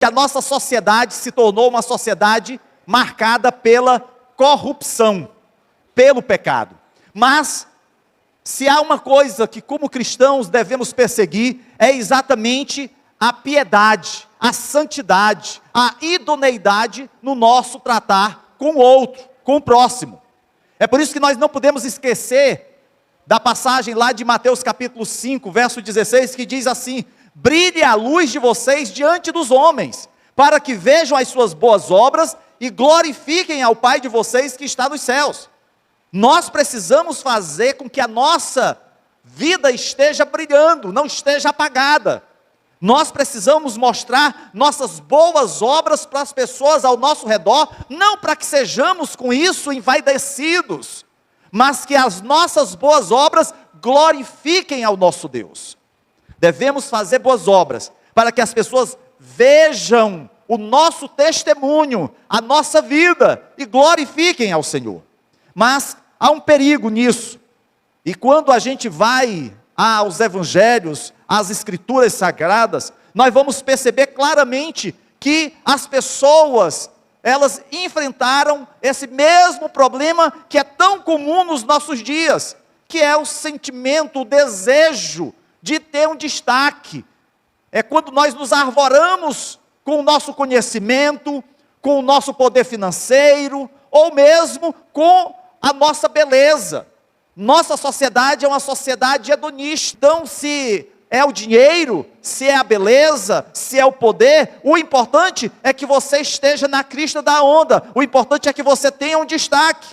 que a nossa sociedade se tornou uma sociedade marcada pela corrupção, pelo pecado. Mas, se há uma coisa que como cristãos devemos perseguir, é exatamente a piedade, a santidade, a idoneidade no nosso tratar com o outro, com o próximo. É por isso que nós não podemos esquecer da passagem lá de Mateus capítulo 5, verso 16, que diz assim: brilhe a luz de vocês diante dos homens, para que vejam as suas boas obras e glorifiquem ao Pai de vocês que está nos céus. Nós precisamos fazer com que a nossa vida esteja brilhando, não esteja apagada. Nós precisamos mostrar nossas boas obras para as pessoas ao nosso redor, não para que sejamos com isso envaidecidos, mas que as nossas boas obras glorifiquem ao nosso Deus. Devemos fazer boas obras, para que as pessoas vejam o nosso testemunho, a nossa vida, e glorifiquem ao Senhor. Mas há um perigo nisso, e quando a gente vai aos evangelhos, às escrituras sagradas, nós vamos perceber claramente que as pessoas, elas enfrentaram esse mesmo problema que é tão comum nos nossos dias, que é o sentimento, o desejo de ter um destaque. É quando nós nos arvoramos com o nosso conhecimento, com o nosso poder financeiro, ou mesmo com a nossa beleza. Nossa sociedade é uma sociedade hedonista. Então, se é o dinheiro, se é a beleza, se é o poder, o importante é que você esteja na crista da onda, o importante é que você tenha um destaque.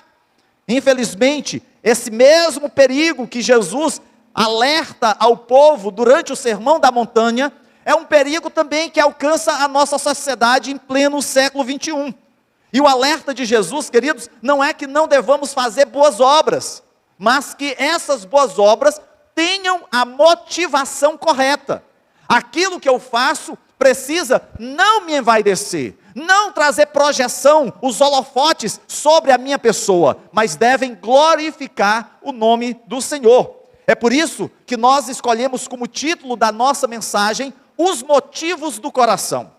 Infelizmente, esse mesmo perigo que Jesus alerta ao povo durante o Sermão da Montanha, é um perigo também que alcança a nossa sociedade em pleno século 21. E o alerta de Jesus, queridos, não é que não devamos fazer boas obras, mas que essas boas obras tenham a motivação correta. Aquilo que eu faço precisa não me envaidecer, não trazer projeção, os holofotes sobre a minha pessoa, mas devem glorificar o nome do Senhor. É por isso que nós escolhemos como título da nossa mensagem, os motivos do coração.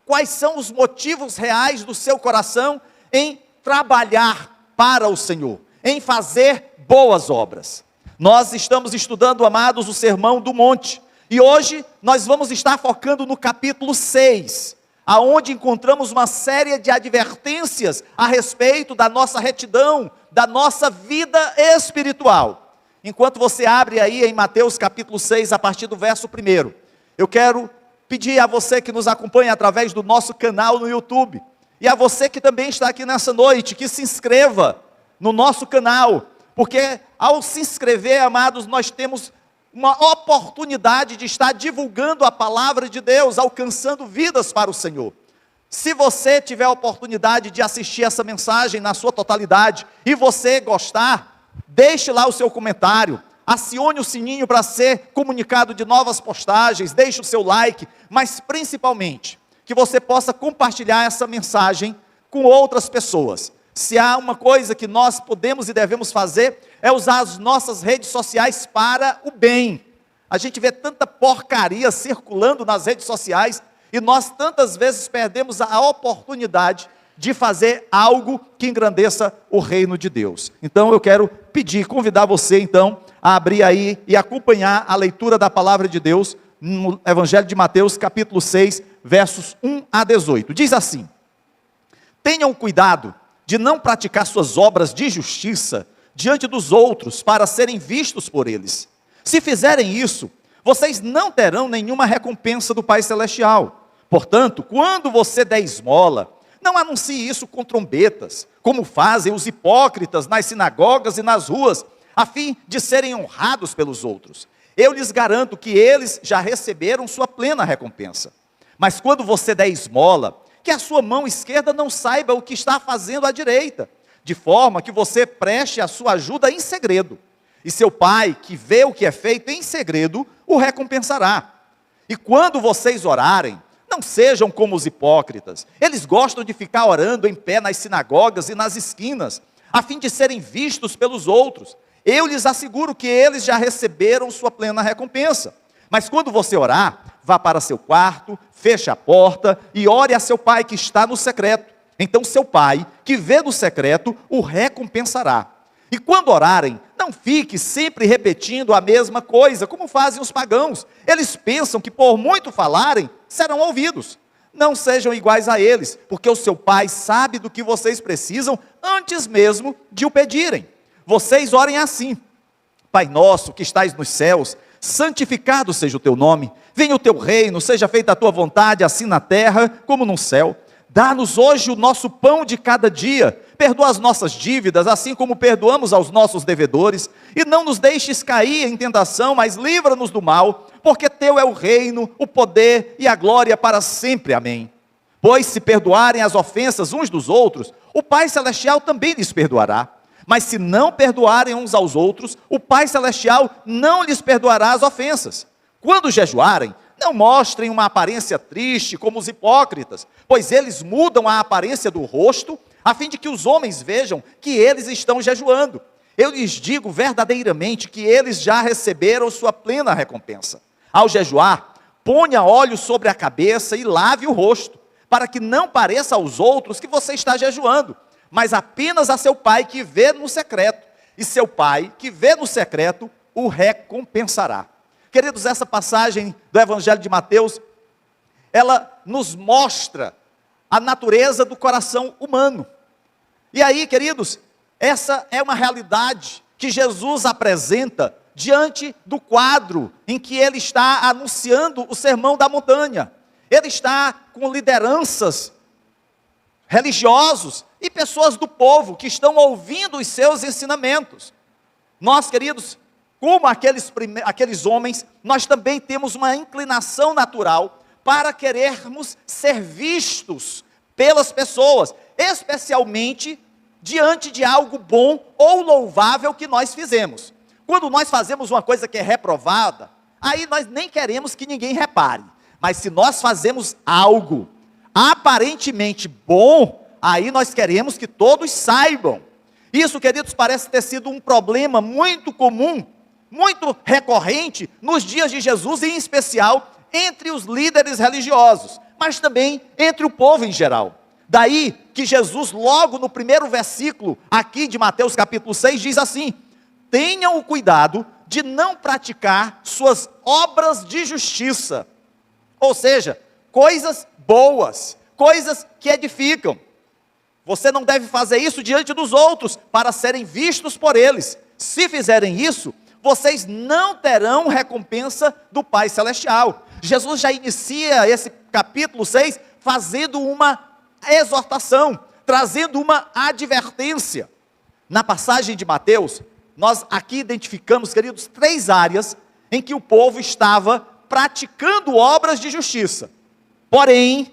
Quais são os motivos reais do seu coração em trabalhar para o Senhor, em fazer boas obras? Nós estamos estudando, amados, o Sermão do Monte, e hoje nós vamos estar focando no capítulo 6, aonde encontramos uma série de advertências a respeito da nossa retidão, da nossa vida espiritual. Enquanto você abre aí em Mateus capítulo 6, a partir do verso 1, eu quero pedir a você que nos acompanha através do nosso canal no YouTube, e a você que também está aqui nessa noite, que se inscreva no nosso canal, porque ao se inscrever, amados, nós temos uma oportunidade de estar divulgando a palavra de Deus, alcançando vidas para o Senhor. Se você tiver a oportunidade de assistir essa mensagem na sua totalidade, e você gostar, deixe lá o seu comentário, acione o sininho para ser comunicado de novas postagens, deixe o seu like, mas principalmente, que você possa compartilhar essa mensagem com outras pessoas. Se há uma coisa que nós podemos e devemos fazer, é usar as nossas redes sociais para o bem. A gente vê tanta porcaria circulando nas redes sociais, e nós tantas vezes perdemos a oportunidade de fazer algo que engrandeça o reino de Deus. Então eu quero convidar você então, a abrir aí e acompanhar a leitura da palavra de Deus, no Evangelho de Mateus, capítulo 6, versos 1 a 18. Diz assim: tenham cuidado de não praticar suas obras de justiça diante dos outros, para serem vistos por eles. Se fizerem isso, vocês não terão nenhuma recompensa do Pai Celestial. Portanto, quando você der esmola, não anuncie isso com trombetas, como fazem os hipócritas nas sinagogas e nas ruas, a fim de serem honrados pelos outros. Eu lhes garanto que eles já receberam sua plena recompensa. Mas quando você der esmola, que a sua mão esquerda não saiba o que está fazendo a direita, de forma que você preste a sua ajuda em segredo. E seu pai, que vê o que é feito em segredo, o recompensará. E quando vocês orarem, não sejam como os hipócritas. Eles gostam de ficar orando em pé nas sinagogas e nas esquinas, a fim de serem vistos pelos outros. Eu lhes asseguro que eles já receberam sua plena recompensa. Mas quando você orar, vá para seu quarto, feche a porta e ore a seu pai que está no secreto. Então seu pai, que vê no secreto, o recompensará. E quando orarem, não fique sempre repetindo a mesma coisa, como fazem os pagãos. Eles pensam que por muito falarem, serão ouvidos. Não sejam iguais a eles, porque o seu pai sabe do que vocês precisam antes mesmo de o pedirem. Vocês orem assim: Pai nosso que estais nos céus, santificado seja o teu nome, venha o teu reino, seja feita a tua vontade, assim na terra como no céu. Dá-nos hoje o nosso pão de cada dia, perdoa as nossas dívidas, assim como perdoamos aos nossos devedores, e não nos deixes cair em tentação, mas livra-nos do mal, porque teu é o reino, o poder e a glória para sempre. Amém. Pois se perdoarem as ofensas uns dos outros, o Pai Celestial também lhes perdoará. Mas se não perdoarem uns aos outros, o Pai Celestial não lhes perdoará as ofensas. Quando jejuarem, não mostrem uma aparência triste como os hipócritas, pois eles mudam a aparência do rosto, a fim de que os homens vejam que eles estão jejuando. Eu lhes digo verdadeiramente que eles já receberam sua plena recompensa. Ao jejuar, ponha óleo sobre a cabeça e lave o rosto, para que não pareça aos outros que você está jejuando, mas apenas a seu pai que vê no secreto, e seu pai que vê no secreto o recompensará. Queridos, essa passagem do Evangelho de Mateus, ela nos mostra a natureza do coração humano. E aí, queridos, essa é uma realidade que Jesus apresenta diante do quadro em que ele está anunciando o Sermão da Montanha. Ele está com lideranças religiosos e pessoas do povo que estão ouvindo os seus ensinamentos. Nós, queridos, como aqueles homens, nós também temos uma inclinação natural para querermos ser vistos pelas pessoas, especialmente diante de algo bom ou louvável que nós fizemos. Quando nós fazemos uma coisa que é reprovada, aí nós nem queremos que ninguém repare. Mas se nós fazemos algo aparentemente bom, aí nós queremos que todos saibam. Isso, queridos, parece ter sido um problema muito comum, muito recorrente nos dias de Jesus, e em especial entre os líderes religiosos, mas também entre o povo em geral. Daí que Jesus, logo no primeiro versículo aqui de Mateus capítulo 6, diz assim: tenham o cuidado de não praticar suas obras de justiça, ou seja, coisas boas, coisas que edificam. Você não deve fazer isso diante dos outros, para serem vistos por eles. Se fizerem isso, vocês não terão recompensa do Pai Celestial. Jesus já inicia esse capítulo 6 fazendo uma exortação, trazendo uma advertência. Na passagem de Mateus, nós aqui identificamos, queridos, 3 áreas em que o povo estava praticando obras de justiça. Porém,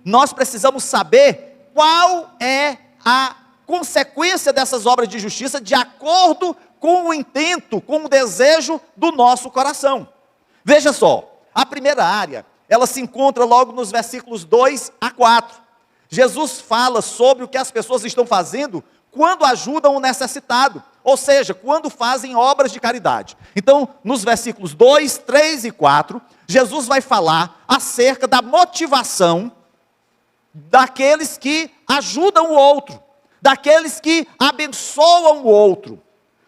nós precisamos saber qual é a consequência dessas obras de justiça de acordo com o intento, com o desejo do nosso coração. Veja só, a primeira área, ela se encontra logo nos versículos 2 a 4. Jesus fala sobre o que as pessoas estão fazendo quando ajudam o necessitado, ou seja, quando fazem obras de caridade. Então, nos versículos 2, 3 e 4, Jesus vai falar acerca da motivação daqueles que ajudam o outro, daqueles que abençoam o outro.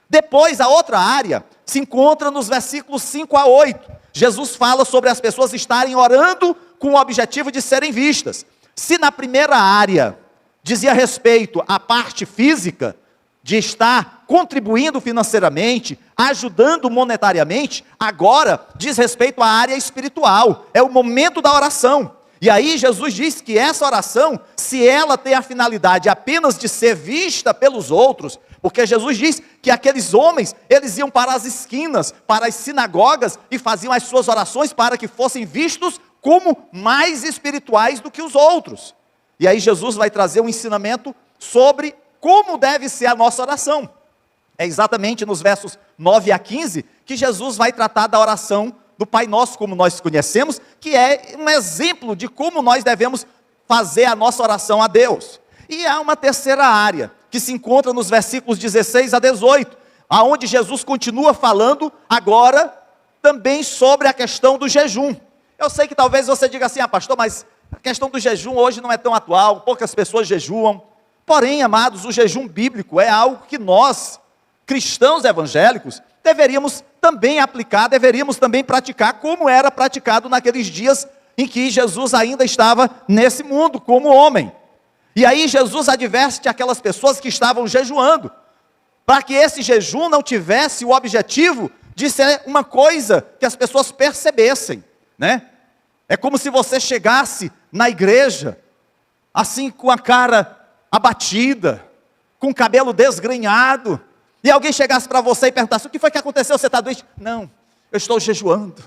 Depois, a outra área se encontra nos versículos 5 a 8. Jesus fala sobre as pessoas estarem orando com o objetivo de serem vistas. Se na primeira área dizia respeito à parte física, de estar contribuindo financeiramente, ajudando monetariamente, agora diz respeito à área espiritual, é o momento da oração. E aí Jesus diz que essa oração, se ela tem a finalidade apenas de ser vista pelos outros, porque Jesus diz que aqueles homens, eles iam para as esquinas, para as sinagogas, e faziam as suas orações para que fossem vistos como mais espirituais do que os outros. E aí Jesus vai trazer um ensinamento sobre como deve ser a nossa oração. É exatamente nos versos 9 a 15 que Jesus vai tratar da oração do Pai Nosso, como nós conhecemos, que é um exemplo de como nós devemos fazer a nossa oração a Deus. E há uma terceira área, que se encontra nos versículos 16 a 18, aonde Jesus continua falando agora também sobre a questão do jejum. Eu sei que talvez você diga assim, pastor, mas a questão do jejum hoje não é tão atual, poucas pessoas jejuam. Porém, amados, o jejum bíblico é algo que nós, cristãos evangélicos, deveríamos também aplicar, deveríamos também praticar, como era praticado naqueles dias em que Jesus ainda estava nesse mundo, como homem. E aí Jesus adverte aquelas pessoas que estavam jejuando, para que esse jejum não tivesse o objetivo de ser uma coisa que as pessoas percebessem, né? É como se você chegasse na igreja, assim com a cara abatida, com o cabelo desgrenhado, e alguém chegasse para você e perguntasse, o que foi que aconteceu, você está doente? Não, eu estou jejuando,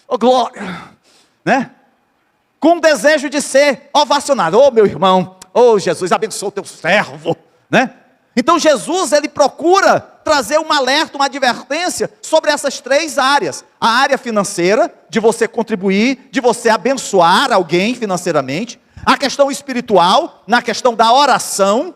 oh glória, né? Com o desejo de ser ovacionado, oh meu irmão, oh Jesus, abençoa o teu servo, né? Então Jesus, ele procura trazer um alerta, uma advertência sobre essas três áreas. A área financeira, de você contribuir, de você abençoar alguém financeiramente. A questão espiritual, na questão da oração,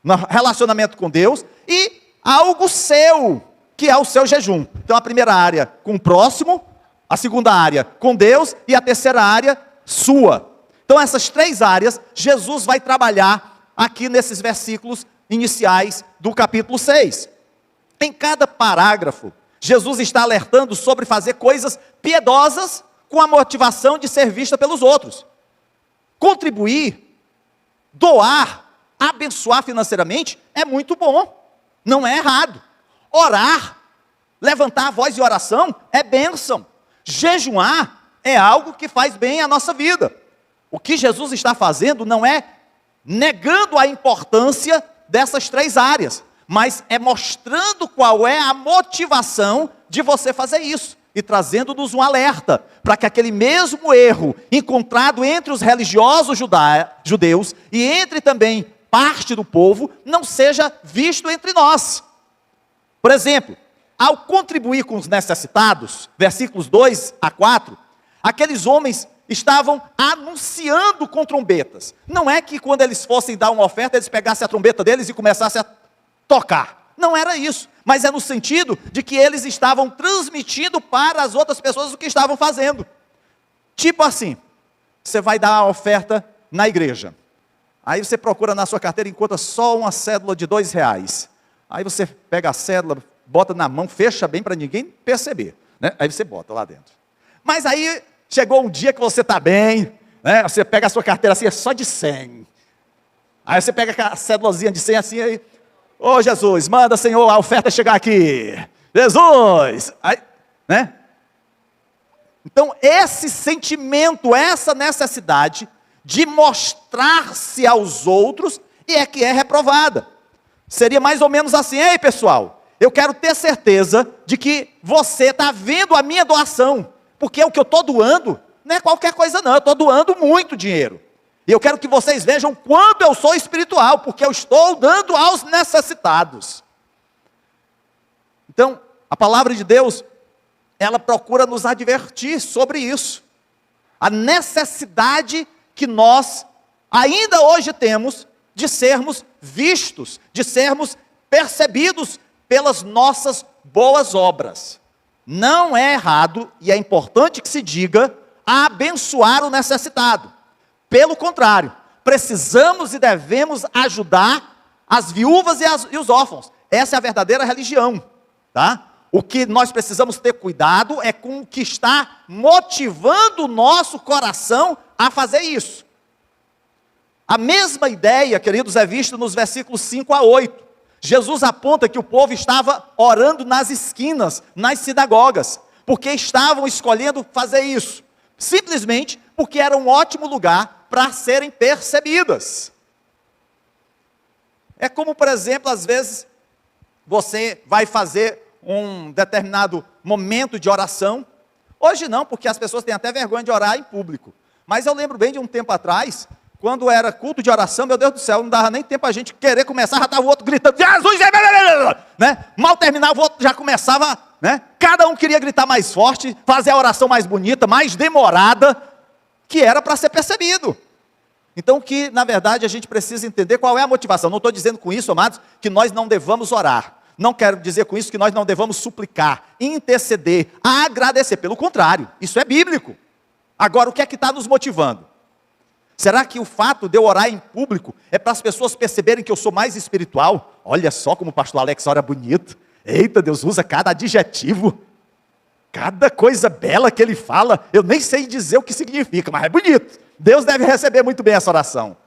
no relacionamento com Deus. E algo seu, que é o seu jejum. Então a primeira área com o próximo, a segunda área com Deus e a terceira área sua. Então essas três áreas, Jesus vai trabalhar aqui nesses versículos iniciais do capítulo 6. Em cada parágrafo, Jesus está alertando sobre fazer coisas piedosas com a motivação de ser vista pelos outros. Contribuir, doar, abençoar financeiramente é muito bom, não é errado. Orar, levantar a voz de oração é bênção. Jejuar é algo que faz bem à nossa vida. O que Jesus está fazendo não é negando a importância dessas três áreas, mas é mostrando qual é a motivação de você fazer isso, e trazendo-nos um alerta, para que aquele mesmo erro encontrado entre os religiosos judeus, e entre também parte do povo, não seja visto entre nós. Por exemplo, ao contribuir com os necessitados, versículos 2 a 4, aqueles homens estavam anunciando com trombetas. Não é que quando eles fossem dar uma oferta, eles pegassem a trombeta deles e começassem a tocar. Não era isso. Mas é no sentido de que eles estavam transmitindo para as outras pessoas o que estavam fazendo. Tipo assim, você vai dar a oferta na igreja. Aí você procura na sua carteira e encontra só uma cédula de R$2. Aí você pega a cédula, bota na mão, fecha bem para ninguém perceber, né? Aí você bota lá dentro. Mas aí chegou um dia que você está bem, né? Você pega a sua carteira assim, é só de 100. Aí você pega a cédulazinha de 100 assim, aí, ô Jesus, manda Senhor a oferta chegar aqui. Jesus! Aí, né? Então esse sentimento, essa necessidade de mostrar-se aos outros, é que é reprovada. Seria mais ou menos assim, ei pessoal, eu quero ter certeza de que você está vendo a minha doação, porque o que eu estou doando não é qualquer coisa não, eu estou doando muito dinheiro. E eu quero que vocês vejam quanto eu sou espiritual, porque eu estou dando aos necessitados. Então, a palavra de Deus, ela procura nos advertir sobre isso. A necessidade que nós ainda hoje temos de sermos vistos, de sermos percebidos pelas nossas boas obras. Não é errado, e é importante que se diga, abençoar o necessitado. Pelo contrário, precisamos e devemos ajudar as viúvas e os órfãos. Essa é a verdadeira religião, tá? O que nós precisamos ter cuidado é com o que está motivando o nosso coração a fazer isso. A mesma ideia, queridos, é vista nos versículos 5 a 8. Jesus aponta que o povo estava orando nas esquinas, nas sinagogas, porque estavam escolhendo fazer isso, simplesmente porque era um ótimo lugar para serem percebidas. É como, por exemplo, às vezes, você vai fazer um determinado momento de oração. Hoje não, porque as pessoas têm até vergonha de orar em público. Mas eu lembro bem de um tempo atrás, quando era culto de oração, meu Deus do céu, não dava nem tempo a gente querer começar, já estava o outro gritando, Jesus, né? Mal terminava, o outro já começava, né? Cada um queria gritar mais forte, fazer a oração mais bonita, mais demorada, que era para ser percebido. Então que, na verdade, a gente precisa entender qual é a motivação. Não estou dizendo com isso, amados, que nós não devamos orar. Não quero dizer com isso que nós não devamos suplicar, interceder, agradecer. Pelo contrário, isso é bíblico. Agora, o que é que está nos motivando? Será que o fato de eu orar em público é para as pessoas perceberem que eu sou mais espiritual? Olha só como o pastor Alex ora bonito. Eita, Deus usa cada adjetivo. Cada coisa bela que ele fala, eu nem sei dizer o que significa, mas é bonito. Deus deve receber muito bem essa oração.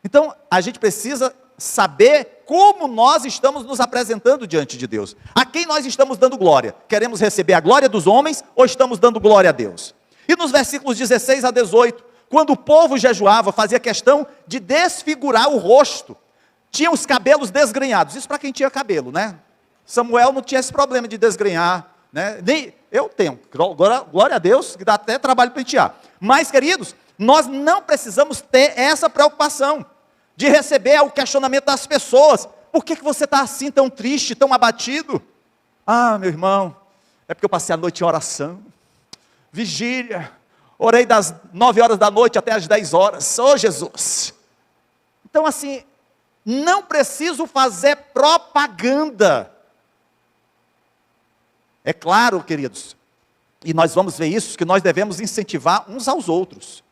Então, a gente precisa saber como nós estamos nos apresentando diante de Deus. A quem nós estamos dando glória? Queremos receber a glória dos homens ou estamos dando glória a Deus? E nos versículos 16 a 18, quando o povo jejuava, fazia questão de desfigurar o rosto. Tinha os cabelos desgrenhados. Isso para quem tinha cabelo, né? Samuel não tinha esse problema de desgrenhar, né? Nem eu tenho. Glória a Deus, que dá até trabalho para pentear. Mas, queridos, nós não precisamos ter essa preocupação de receber o questionamento das pessoas. Por que você está assim, tão triste, tão abatido? Ah, meu irmão, é porque eu passei a noite em oração, vigília, orei das 9 horas da noite até as 10 horas, ô Jesus. Então assim, não preciso fazer propaganda. É claro, queridos, e nós vamos ver isso, que nós devemos incentivar uns aos outros.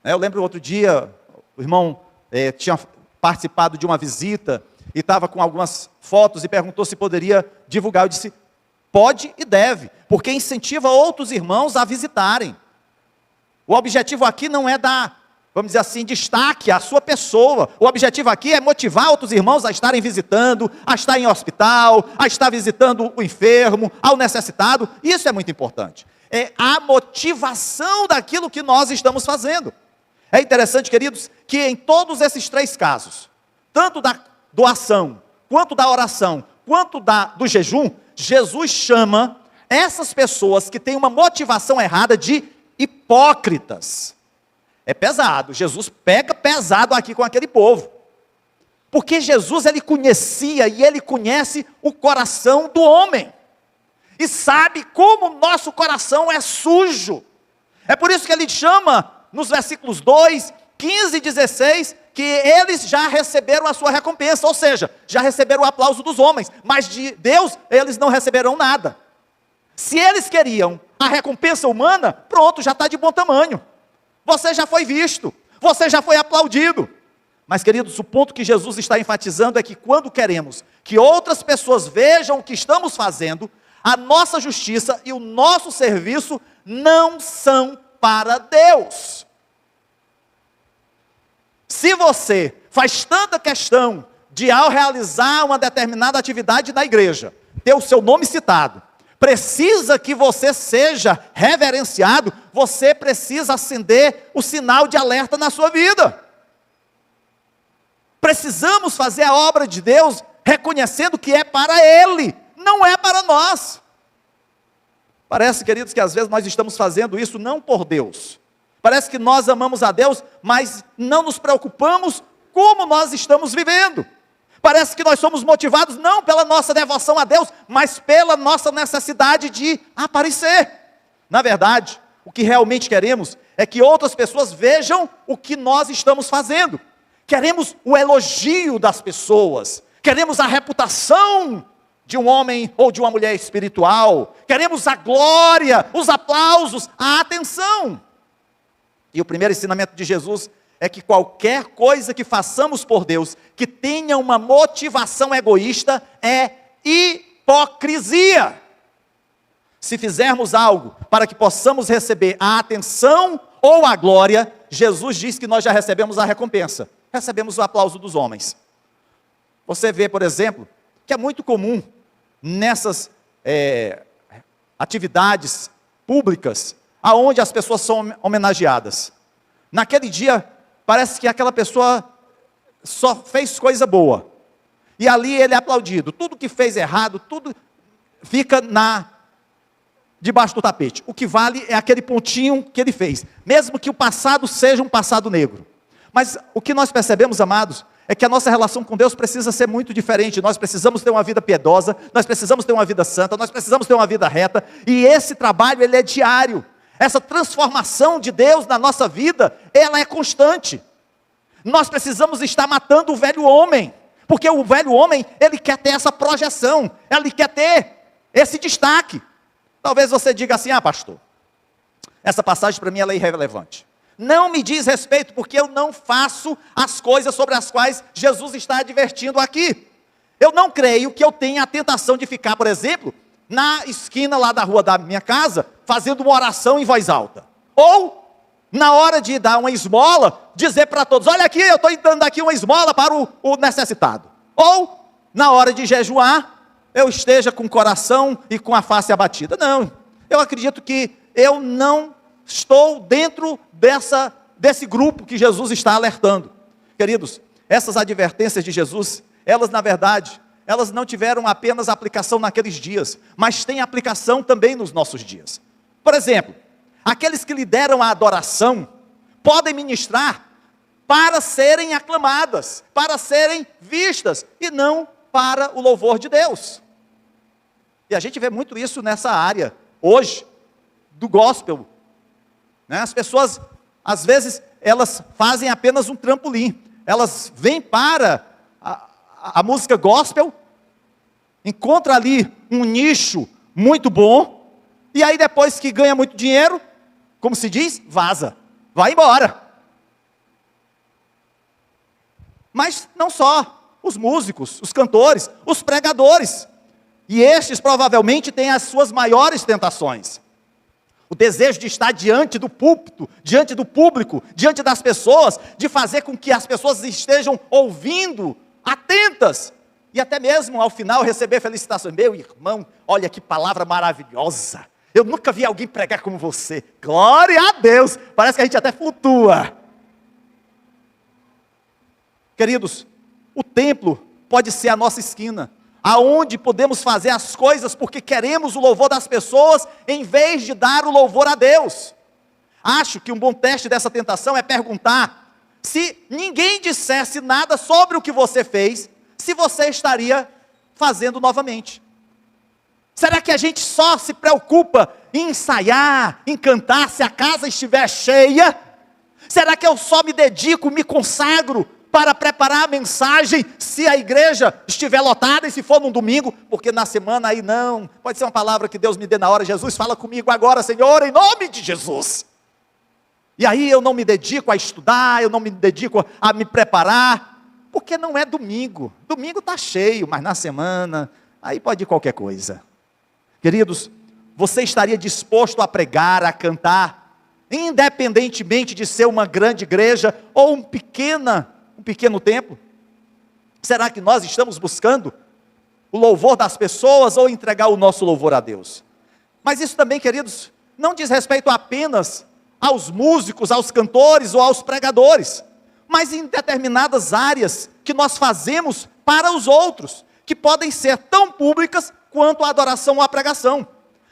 Eu lembro outro dia, o irmão tinha participado de uma visita, e estava com algumas fotos, e perguntou se poderia divulgar. Eu disse, pode e deve, porque incentiva outros irmãos a visitarem. O objetivo aqui não é dar, vamos dizer assim, destaque à sua pessoa. O objetivo aqui é motivar outros irmãos a estarem visitando, a estar em hospital, a estar visitando o enfermo, ao necessitado. Isso é muito importante. É a motivação daquilo que nós estamos fazendo. É interessante, queridos, que em todos esses 3 casos, tanto da doação, quanto da oração, quanto do jejum, Jesus chama essas pessoas que têm uma motivação errada de hipócritas. É pesado, Jesus pega pesado aqui com aquele povo, porque Jesus, ele conhecia e ele conhece o coração do homem, e sabe como o nosso coração é sujo. É por isso que ele chama, nos versículos 2, 15 e 16, que eles já receberam a sua recompensa, ou seja, já receberam o aplauso dos homens, mas de Deus eles não receberão nada. Se eles queriam a recompensa humana, pronto, já está de bom tamanho. Você já foi visto, você já foi aplaudido. Mas, queridos, o ponto que Jesus está enfatizando é que quando queremos que outras pessoas vejam o que estamos fazendo, a nossa justiça e o nosso serviço não são para Deus. Se você faz tanta questão de, ao realizar uma determinada atividade na igreja, ter o seu nome citado, precisa que você seja reverenciado, você precisa acender o sinal de alerta na sua vida. Precisamos fazer a obra de Deus reconhecendo que é para Ele, não é para nós. Parece, queridos, que às vezes nós estamos fazendo isso não por Deus. Parece que nós amamos a Deus, mas não nos preocupamos como nós estamos vivendo. Parece que nós somos motivados não pela nossa devoção a Deus, mas pela nossa necessidade de aparecer. Na verdade, o que realmente queremos é que outras pessoas vejam o que nós estamos fazendo. Queremos o elogio das pessoas, queremos a reputação de um homem ou de uma mulher espiritual, queremos a glória, os aplausos, a atenção. E o primeiro ensinamento de Jesus é que qualquer coisa que façamos por Deus, que tenha uma motivação egoísta, é hipocrisia. Se fizermos algo para que possamos receber a atenção ou a glória, Jesus diz que nós já recebemos a recompensa, recebemos o aplauso dos homens. Você vê, por exemplo, que é muito comum nessas atividades públicas, aonde as pessoas são homenageadas. Naquele dia, parece que aquela pessoa só fez coisa boa, e ali ele é aplaudido. Tudo que fez errado, tudo fica debaixo do tapete. O que vale é aquele pontinho que ele fez, mesmo que o passado seja um passado negro. Mas o que nós percebemos, amados, é que a nossa relação com Deus precisa ser muito diferente. Nós precisamos ter uma vida piedosa, nós precisamos ter uma vida santa, nós precisamos ter uma vida reta, e esse trabalho, ele é diário. Essa transformação de Deus na nossa vida, ela é constante. Nós precisamos estar matando o velho homem, porque o velho homem, ele quer ter essa projeção, ele quer ter esse destaque. Talvez você diga assim, pastor, Essa passagem para mim ela é irrelevante. Não me diz respeito, porque eu não faço as coisas sobre as quais Jesus está advertindo aqui. Eu não creio que eu tenha a tentação de ficar, por exemplo, na esquina lá da rua da minha casa, fazendo uma oração em voz alta. Ou, na hora de dar uma esmola, dizer para todos, olha aqui, eu estou dando aqui uma esmola para o necessitado. Ou, na hora de jejuar, eu esteja com o coração e com a face abatida. Não, eu acredito que eu não estou dentro desse grupo que Jesus está alertando. Queridos, essas advertências de Jesus, elas na verdade, elas não tiveram apenas aplicação naqueles dias, mas têm aplicação também nos nossos dias. Por exemplo, aqueles que lideram a adoração, podem ministrar para serem aclamadas, para serem vistas, e não para o louvor de Deus. E a gente vê muito isso nessa área, hoje, do gospel. As pessoas, às vezes, elas fazem apenas um trampolim. Elas vêm para a música gospel, encontra ali um nicho muito bom, e aí depois que ganha muito dinheiro, como se diz, vaza, vai embora. Mas não só os músicos, os cantores, os pregadores, e estes provavelmente têm as suas maiores tentações. O desejo de estar diante do púlpito, diante do público, diante das pessoas, de fazer com que as pessoas estejam ouvindo, atentas, e até mesmo ao final receber felicitações. Meu irmão, olha que palavra maravilhosa, eu nunca vi alguém pregar como você, glória a Deus, parece que a gente até flutua. Queridos, o templo pode ser a nossa esquina, aonde podemos fazer as coisas porque queremos o louvor das pessoas, em vez de dar o louvor a Deus. Acho que um bom teste dessa tentação é perguntar, se ninguém dissesse nada sobre o que você fez, se você estaria fazendo novamente. Será que a gente só se preocupa em ensaiar, em cantar, se a casa estiver cheia? Será que eu só me dedico, me consagro para preparar a mensagem, se a igreja estiver lotada, e se for num domingo, porque na semana aí não, pode ser uma palavra que Deus me dê na hora, Jesus fala comigo agora, Senhor, em nome de Jesus, e aí eu não me dedico a estudar, eu não me dedico a me preparar, porque não é domingo está cheio, mas na semana, aí pode ir qualquer coisa. Queridos, você estaria disposto a pregar, a cantar, independentemente de ser uma grande igreja, ou um pequeno templo? Será que nós estamos buscando o louvor das pessoas ou entregar o nosso louvor a Deus? Mas isso também, queridos, não diz respeito apenas aos músicos, aos cantores ou aos pregadores, mas em determinadas áreas que nós fazemos para os outros, que podem ser tão públicas quanto a adoração ou a pregação.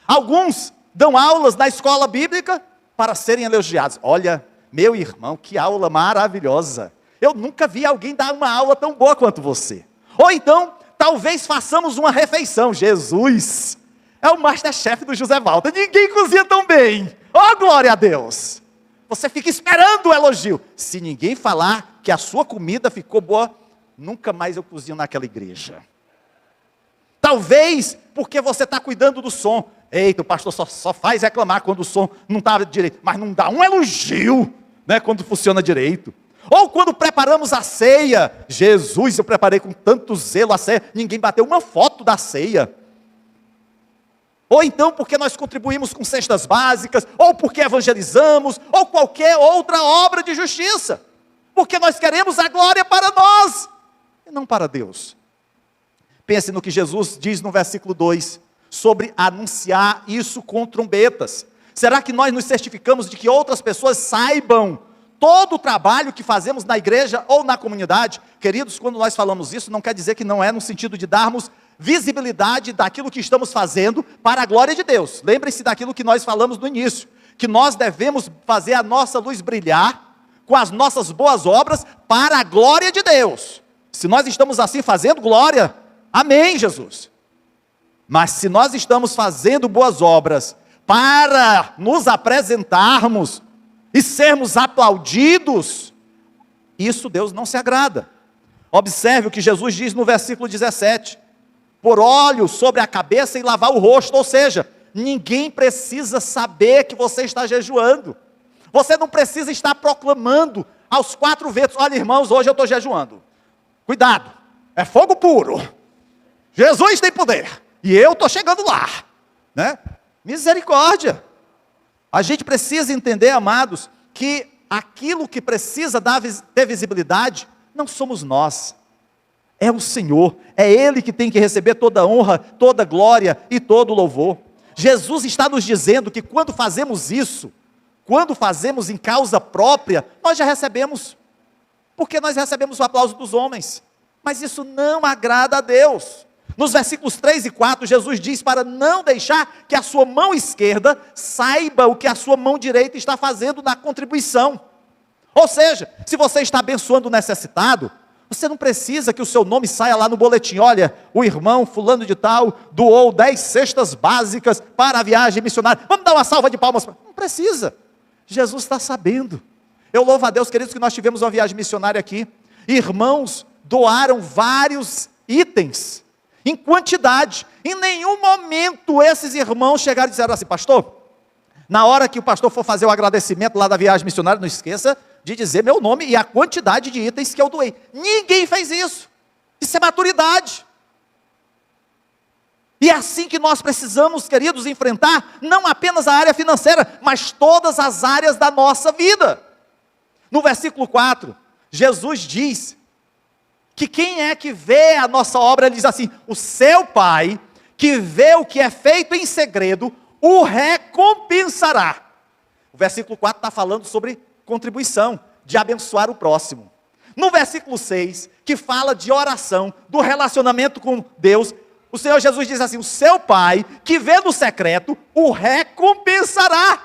Alguns dão aulas na escola bíblica para serem elogiados. Olha, meu irmão, que aula maravilhosa! Eu nunca vi alguém dar uma aula tão boa quanto você. Ou então, talvez façamos uma refeição. Jesus, é o Masterchef do José Walter. Ninguém cozinha tão bem. Oh, glória a Deus. Você fica esperando o elogio. Se ninguém falar que a sua comida ficou boa, nunca mais eu cozinho naquela igreja. Talvez porque você está cuidando do som. Eita, o pastor só faz reclamar quando o som não está direito. Mas não dá um elogio, né, quando funciona direito. Ou quando preparamos a ceia, Jesus, eu preparei com tanto zelo a ceia, ninguém bateu uma foto da ceia. Ou então porque nós contribuímos com cestas básicas, ou porque evangelizamos, ou qualquer outra obra de justiça. Porque nós queremos a glória para nós, e não para Deus. Pense no que Jesus diz no versículo 2, sobre anunciar isso com trombetas. Será que nós nos certificamos de que outras pessoas saibam todo o trabalho que fazemos na igreja ou na comunidade? Queridos, quando nós falamos isso, não quer dizer que não é no sentido de darmos visibilidade daquilo que estamos fazendo para a glória de Deus. Lembre-se daquilo que nós falamos no início, que nós devemos fazer a nossa luz brilhar com as nossas boas obras para a glória de Deus. Se nós estamos assim fazendo, glória, amém, Jesus. Mas se nós estamos fazendo boas obras para nos apresentarmos e sermos aplaudidos, isso Deus não se agrada. Observe o que Jesus diz no versículo 17, por óleo sobre a cabeça e lavar o rosto, ou seja, ninguém precisa saber que você está jejuando. Você não precisa estar proclamando aos 4 ventos: olha, irmãos, hoje eu estou jejuando. Cuidado, é fogo puro. Jesus tem poder e eu estou chegando lá, né? Misericórdia. A gente precisa entender, amados, que aquilo que precisa ter visibilidade não somos nós, é o Senhor. É Ele que tem que receber toda a honra, toda a glória e todo o louvor. Jesus está nos dizendo que quando fazemos isso, quando fazemos em causa própria, nós já recebemos, porque nós recebemos o aplauso dos homens, mas isso não agrada a Deus. Nos versículos 3 e 4, Jesus diz para não deixar que a sua mão esquerda saiba o que a sua mão direita está fazendo na contribuição. Ou seja, se você está abençoando o necessitado, você não precisa que o seu nome saia lá no boletim: olha, o irmão fulano de tal doou 10 cestas básicas para a viagem missionária, vamos dar uma salva de palmas. Não precisa, Jesus está sabendo. Eu louvo a Deus, queridos, que nós tivemos uma viagem missionária aqui, irmãos doaram vários itens, em quantidade. Em nenhum momento esses irmãos chegaram e disseram assim: pastor, na hora que o pastor for fazer o agradecimento lá da viagem missionária, não esqueça de dizer meu nome e a quantidade de itens que eu doei. Ninguém fez isso. Isso é maturidade. E é assim que nós precisamos, queridos, enfrentar não apenas a área financeira, mas todas as áreas da nossa vida. No versículo 4, Jesus diz que quem é que vê a nossa obra, ele diz assim: o seu Pai, que vê o que é feito em segredo, o recompensará. O versículo 4 está falando sobre contribuição, de abençoar o próximo. No versículo 6, que fala de oração, do relacionamento com Deus, o Senhor Jesus diz assim: o seu Pai, que vê no secreto, o recompensará.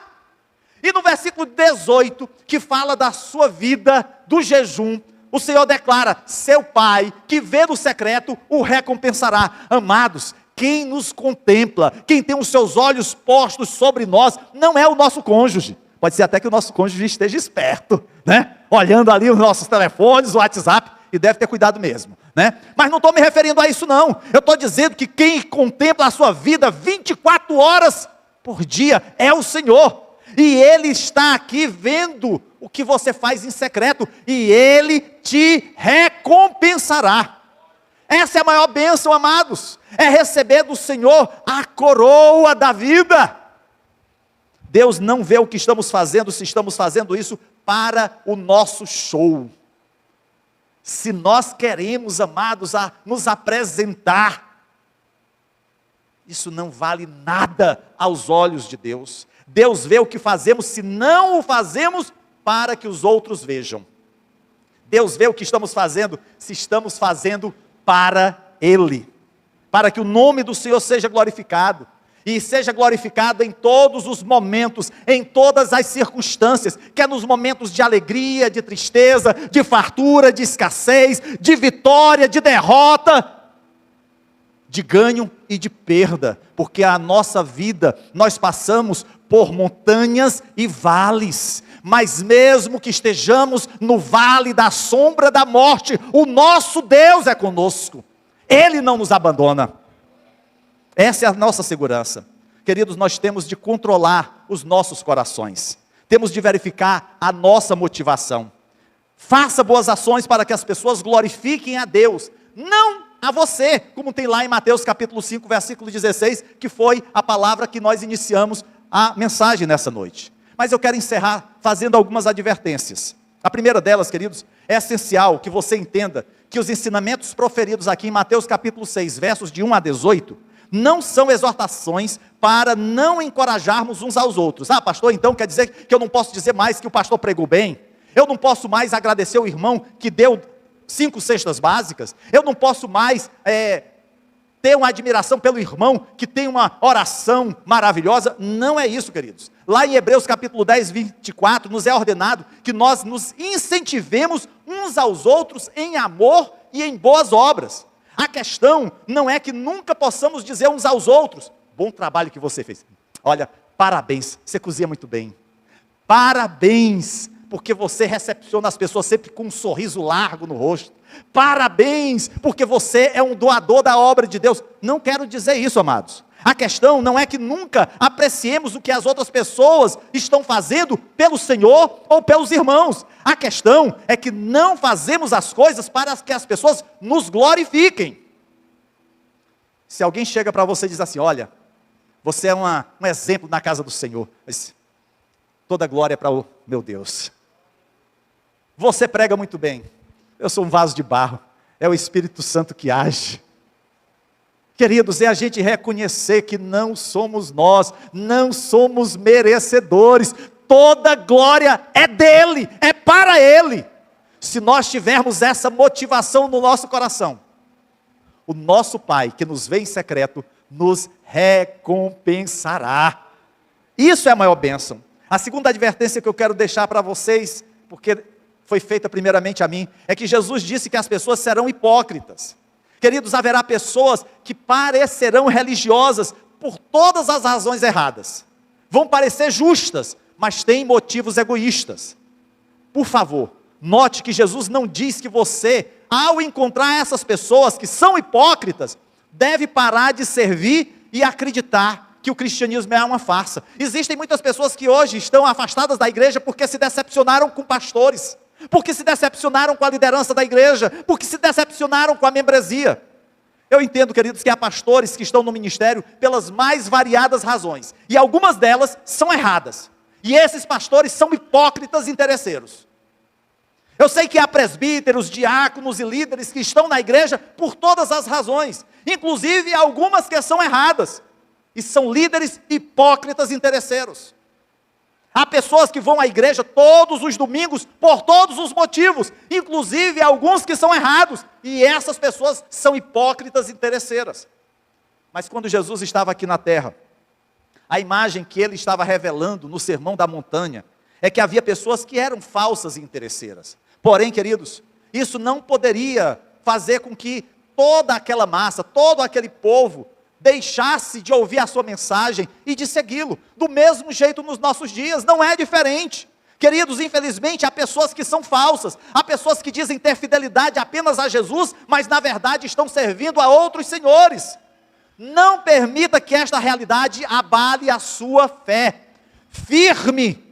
E no versículo 18, que fala da sua vida, do jejum, o Senhor declara: seu Pai, que vê no secreto, o recompensará. Amados, quem nos contempla, quem tem os seus olhos postos sobre nós, não é o nosso cônjuge. Pode ser até que o nosso cônjuge esteja esperto, né? Olhando ali os nossos telefones, o WhatsApp, e deve ter cuidado mesmo, né? Mas não estou me referindo a isso não. Eu estou dizendo que quem contempla a sua vida 24 horas por dia é o Senhor. E Ele está aqui vendo o que você faz em secreto, e Ele te recompensará. Essa é a maior bênção, amados, é receber do Senhor a coroa da vida. Deus não vê o que estamos fazendo, se estamos fazendo isso para o nosso show. Se nós queremos, amados, nos apresentar, isso não vale nada aos olhos de Deus. Deus vê o que fazemos, se não o fazemos para que os outros vejam. Deus vê o que estamos fazendo, se estamos fazendo para Ele, para que o nome do Senhor seja glorificado, e seja glorificado em todos os momentos, em todas as circunstâncias, quer nos momentos de alegria, de tristeza, de fartura, de escassez, de vitória, de derrota, de ganho e de perda, porque a nossa vida, nós passamos por montanhas e vales, mas mesmo que estejamos no vale da sombra da morte, o nosso Deus é conosco, Ele não nos abandona. Essa é a nossa segurança. Queridos, nós temos de controlar os nossos corações, temos de verificar a nossa motivação. Faça boas ações para que as pessoas glorifiquem a Deus, não a você, como tem lá em Mateus capítulo 5, versículo 16, que foi a palavra que nós iniciamos a mensagem nessa noite. Mas eu quero encerrar fazendo algumas advertências. A primeira delas, queridos, é essencial que você entenda que os ensinamentos proferidos aqui em Mateus capítulo 6, versos de 1 a 18, não são exortações para não encorajarmos uns aos outros. Ah, pastor, então quer dizer que eu não posso dizer mais que o pastor pregou bem? Eu não posso mais agradecer o irmão que deu 5 cestas básicas? Eu não posso mais ter uma admiração pelo irmão que tem uma oração maravilhosa? Não é isso, queridos. Lá em Hebreus capítulo 10, 24, nos é ordenado que nós nos incentivemos uns aos outros em amor e em boas obras. A questão não é que nunca possamos dizer uns aos outros: bom trabalho que você fez. Olha, parabéns, você cozinha muito bem. Parabéns, porque você recepciona as pessoas sempre com um sorriso largo no rosto. Parabéns, porque você é um doador da obra de Deus. Não quero dizer isso, amados. A questão não é que nunca apreciemos o que as outras pessoas estão fazendo pelo Senhor ou pelos irmãos. A questão é que não fazemos as coisas para que as pessoas nos glorifiquem. Se alguém chega para você e diz assim: olha, você é um exemplo na casa do Senhor, mas toda glória é para o meu Deus. Você prega muito bem, eu sou um vaso de barro, é o Espírito Santo que age. Queridos, é a gente reconhecer que não somos nós, não somos merecedores, toda glória é dele, é para ele. Se nós tivermos essa motivação no nosso coração, o nosso Pai, que nos vê em secreto, nos recompensará. Isso é a maior bênção. A segunda advertência que eu quero deixar para vocês, porque foi feita primeiramente a mim, é que Jesus disse que as pessoas serão hipócritas. Queridos, haverá pessoas que parecerão religiosas por todas as razões erradas. Vão parecer justas, mas têm motivos egoístas. Por favor, note que Jesus não diz que você, ao encontrar essas pessoas que são hipócritas, deve parar de servir e acreditar que o cristianismo é uma farsa. Existem muitas pessoas que hoje estão afastadas da igreja porque se decepcionaram com pastores, porque se decepcionaram com a liderança da igreja, porque se decepcionaram com a membresia. Eu entendo, queridos, que há pastores que estão no ministério pelas mais variadas razões, e algumas delas são erradas, e esses pastores são hipócritas interesseiros. Eu sei que há presbíteros, diáconos e líderes que estão na igreja por todas as razões, inclusive algumas que são erradas, e são líderes hipócritas interesseiros. Há pessoas que vão à igreja todos os domingos por todos os motivos, inclusive alguns que são errados, e essas pessoas são hipócritas interesseiras. Mas quando Jesus estava aqui na terra, a imagem que ele estava revelando no Sermão da Montanha, é que havia pessoas que eram falsas e interesseiras. Porém, queridos, isso não poderia fazer com que toda aquela massa, todo aquele povo, deixasse de ouvir a sua mensagem e de segui-lo. Do mesmo jeito nos nossos dias, não é diferente. Queridos, infelizmente há pessoas que são falsas, há pessoas que dizem ter fidelidade apenas a Jesus, mas na verdade estão servindo a outros senhores. Não permita que esta realidade abale a sua fé. Firme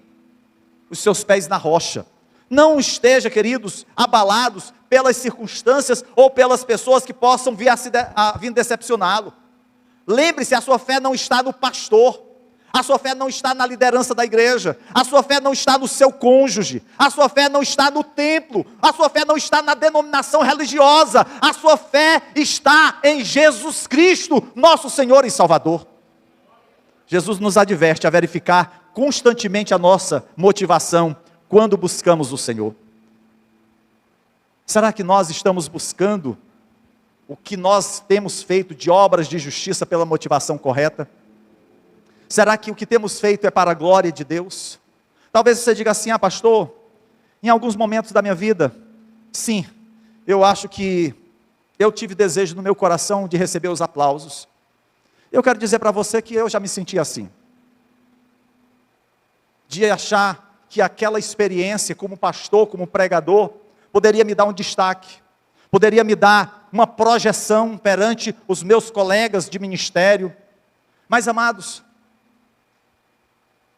os seus pés na rocha. Não esteja, queridos, abalados pelas circunstâncias ou pelas pessoas que possam vir decepcioná-lo. Lembre-se, a sua fé não está no pastor, a sua fé não está na liderança da igreja, a sua fé não está no seu cônjuge, a sua fé não está no templo, a sua fé não está na denominação religiosa, a sua fé está em Jesus Cristo, nosso Senhor e Salvador. Jesus nos adverte a verificar constantemente a nossa motivação quando buscamos o Senhor. Será que nós estamos buscando o que nós temos feito de obras de justiça pela motivação correta? Será que o que temos feito é para a glória de Deus? Talvez você diga assim: ah, pastor, em alguns momentos da minha vida, sim, eu acho que eu tive desejo no meu coração de receber os aplausos. Eu quero dizer para você que eu já me senti assim, de achar que aquela experiência como pastor, como pregador, poderia me dar um destaque, poderia me dar uma projeção perante os meus colegas de ministério. Mas, amados,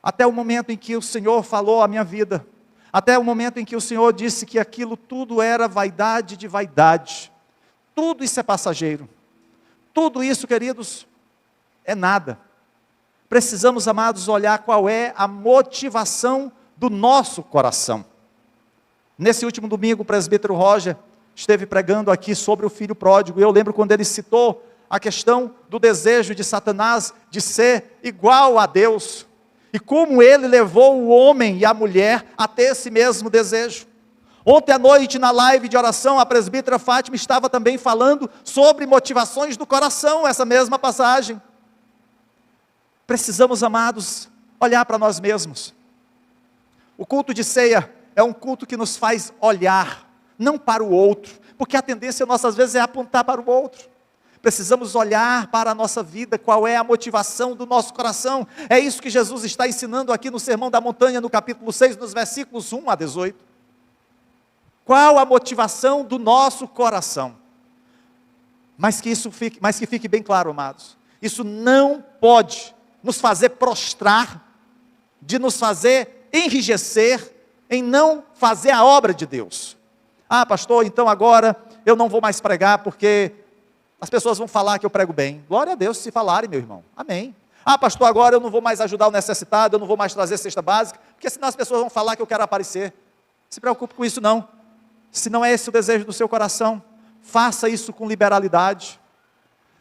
até o momento em que o Senhor falou a minha vida, até o momento em que o Senhor disse que aquilo tudo era vaidade de vaidade, tudo isso é passageiro, tudo isso, queridos, é nada. Precisamos, amados, olhar qual é a motivação do nosso coração. Nesse último domingo, o presbítero Roger esteve pregando aqui sobre o filho pródigo, e eu lembro quando ele citou a questão do desejo de Satanás de ser igual a Deus, e como ele levou o homem e a mulher a ter esse mesmo desejo. Ontem à noite, na live de oração, a presbítera Fátima estava também falando sobre motivações do coração, essa mesma passagem. Precisamos, amados, olhar para nós mesmos. O culto de ceia é um culto que nos faz olhar, não para o outro, porque a tendência nossa às vezes é apontar para o outro. Precisamos olhar para a nossa vida, qual é a motivação do nosso coração. É isso que Jesus está ensinando aqui no Sermão da Montanha, no capítulo 6, nos versículos 1 a 18. Qual a motivação do nosso coração? Mas que fique bem claro, amados, Isso não pode nos fazer prostrar, de nos fazer enrijecer em não fazer a obra de Deus. Ah, pastor, então agora eu não vou mais pregar porque as pessoas vão falar que eu prego bem. Glória a Deus se falarem, meu irmão. Amém. Ah, pastor, agora eu não vou mais ajudar o necessitado, eu não vou mais trazer cesta básica, porque senão as pessoas vão falar que eu quero aparecer. Não se preocupe com isso não. Se não é esse o desejo do seu coração, faça isso com liberalidade.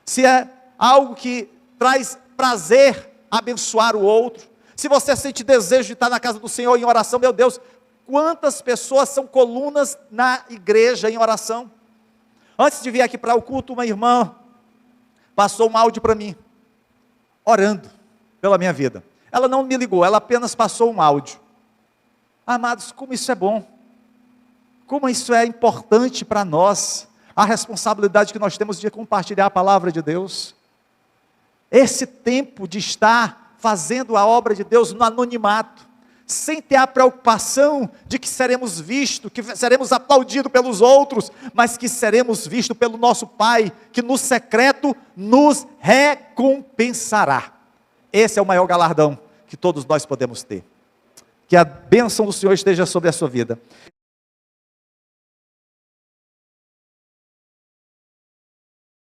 Se é algo que traz prazer abençoar o outro, se você sente desejo de estar na casa do Senhor em oração, meu Deus, quantas pessoas são colunas na igreja em oração? Antes de vir aqui para o culto, uma irmã passou um áudio para mim, orando pela minha vida. Ela não me ligou, ela apenas passou um áudio. Amados, como isso é bom, como isso é importante para nós, a responsabilidade que nós temos de compartilhar a palavra de Deus. Esse tempo de estar fazendo a obra de Deus no anonimato, sem ter a preocupação de que seremos vistos, que seremos aplaudidos pelos outros, mas que seremos vistos pelo nosso Pai, que no secreto nos recompensará. Esse é o maior galardão que todos nós podemos ter. Que a bênção do Senhor esteja sobre a sua vida.